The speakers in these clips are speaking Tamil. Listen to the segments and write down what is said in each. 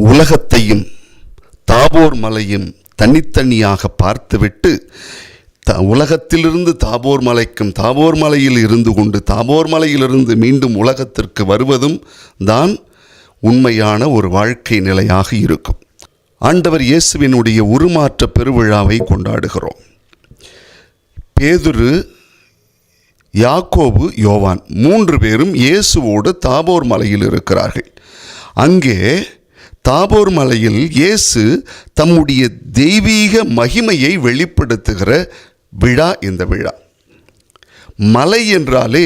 உலகத்தையும் தாபோர் மலையும் தனித்தனியாக பார்த்துவிட்டு உலகத்திலிருந்து தாபோர் மலைக்கும், தாபோர் மலையில் இருந்து கொண்டு தாபோர் மலையிலிருந்து மீண்டும் உலகத்திற்கு வருவதும் தான் உண்மையான ஒரு வாழ்க்கை நிலையாக இருக்கும். ஆண்டவர் இயேசுவினுடைய உருமாற்ற பெருவிழாவை கொண்டாடுகிறோம். பேதுரு, யாக்கோபு, யோவான் 3 பேரும் இயேசுவோடு தாபோர் மலையில் இருக்கிறார்கள். அங்கே தாபோர் மலையில் இயேசு தம்முடைய தெய்வீக மகிமையை வெளிப்படுத்துகிற விழா இந்த விழா. மலை என்றாலே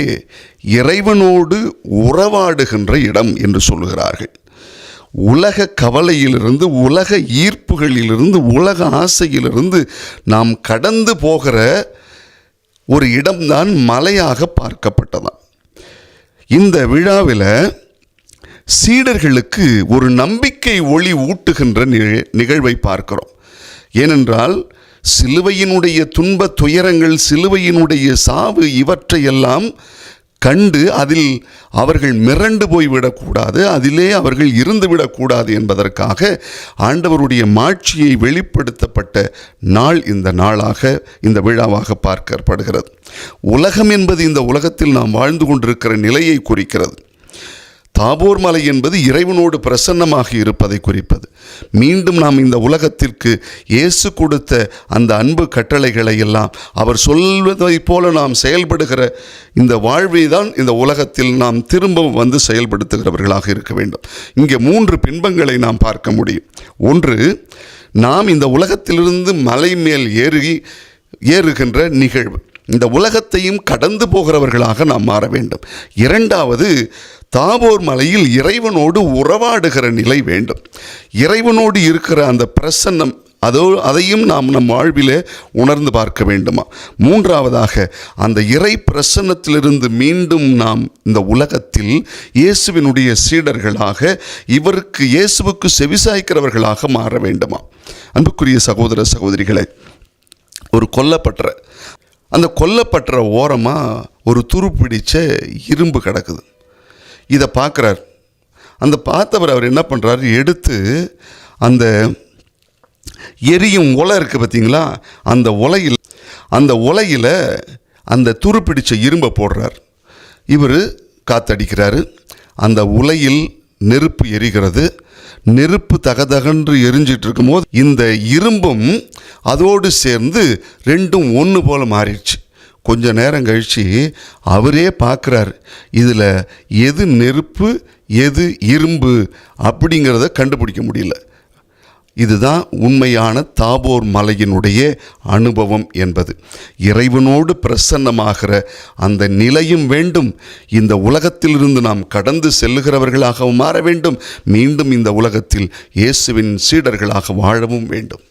இறைவனோடு உறவாடுகின்ற இடம் என்று சொல்லுகிறார்கள். உலக கவலையிலிருந்து, உலக ஈர்ப்புகளிலிருந்து, உலக ஆசையிலிருந்து நாம் கடந்து போகிற ஒரு இடம்தான் மலையாக பார்க்கப்பட்டதாம். இந்த விழாவில் சீடர்களுக்கு ஒரு நம்பிக்கை ஒளி ஊட்டுகின்ற நிகழ்வை பார்க்கிறோம். ஏனென்றால் சிலுவையினுடைய துன்ப துயரங்கள், சிலுவையினுடைய சாவு, இவற்றையெல்லாம் கண்டு அதில் அவர்கள் மிரண்டு போய்விடக்கூடாது, அதிலே அவர்கள் இருந்துவிடக்கூடாது என்பதற்காக ஆண்டவருடைய மாட்சியை வெளிப்படுத்தப்பட்ட நாள் இந்த நாளாக, இந்த விழாவாக பார்க்கப்படுகிறது. உலகம் என்பது இந்த உலகத்தில் நாம் வாழ்ந்து கொண்டிருக்கிற நிலையை குறிக்கிறது. தாபோர் மலை என்பது இறைவனோடு பிரசன்னமாக இருப்பதை குறிப்பது. மீண்டும் நாம் இந்த உலகத்திற்கு இயேசு கொடுத்த அந்த அன்பு கட்டளைகளை எல்லாம் அவர் சொல்வதைப் போல நாம் செயல்படுகிற இந்த வாழ்வை தான் இந்த உலகத்தில் நாம் திரும்பவும் வந்து செயல்படுத்துகிறவர்களாக இருக்க வேண்டும். இங்கே 3 பின்பங்களை நாம் பார்க்க முடியும். ஒன்று, நாம் இந்த உலகத்திலிருந்து மலை மேல் ஏறுகின்ற நிகழ்வு. இந்த உலகத்தையும் கடந்து போகிறவர்களாக நாம் மாற வேண்டும். இரண்டாவது, தாபோர் மலையில் இறைவனோடு உறவாடுகிற நிலை வேண்டும். இறைவனோடு இருக்கிற அந்த பிரசன்னம், அதையும் நாம் நம் வாழ்விலே உணர்ந்து பார்க்க வேண்டுமா. மூன்றாவதாக, அந்த இறை பிரசன்னத்திலிருந்து மீண்டும் நாம் இந்த உலகத்தில் இயேசுவினுடைய சீடர்களாக, இயேசுவுக்கு செவிசாய்க்கிறவர்களாக மாற வேண்டுமா. அன்புக்குரிய சகோதர சகோதரிகளே, ஒரு அந்த கொல்லப்பட்ட ஓரமாக ஒரு துருப்பிடிச்ச இரும்பு கிடக்குது. இதை பார்க்குறார். அந்த பார்த்தவர் அவர் என்ன பண்ணுறாரு, எடுத்து அந்த எரியும் உலை இருக்குது பார்த்தீங்களா, அந்த உலையில் அந்த துருப்பிடிச்ச இரும்பை போடுறார். இவர் காத்தடிக்கிறாரு. அந்த உலையில் நெருப்பு எரிகிறது. நெருப்பு தகதகன்று எரிஞ்சிட்டு இருக்கும்போது இந்த இரும்பும் அதோடு சேர்ந்து ரெண்டும் ஒன்று போல் மாறிடுச்சு. கொஞ்ச நேரம் கழித்து அவரே பார்க்குறாரு, இதில் எது நெருப்பு எது இரும்பு அப்படிங்கிறத கண்டுபிடிக்க முடியல. இதுதான் உண்மையான தாபோர் மலையினுடைய அனுபவம் என்பது. இறைவனோடு பிரசன்னமாகிற அந்த நிலையும் வேண்டும். இந்த உலகத்திலிருந்து நாம் கடந்து செல்லுகிறவர்களாகவும் மாற வேண்டும். மீண்டும் இந்த உலகத்தில் இயேசுவின் சீடர்களாக வாழவும் வேண்டும்.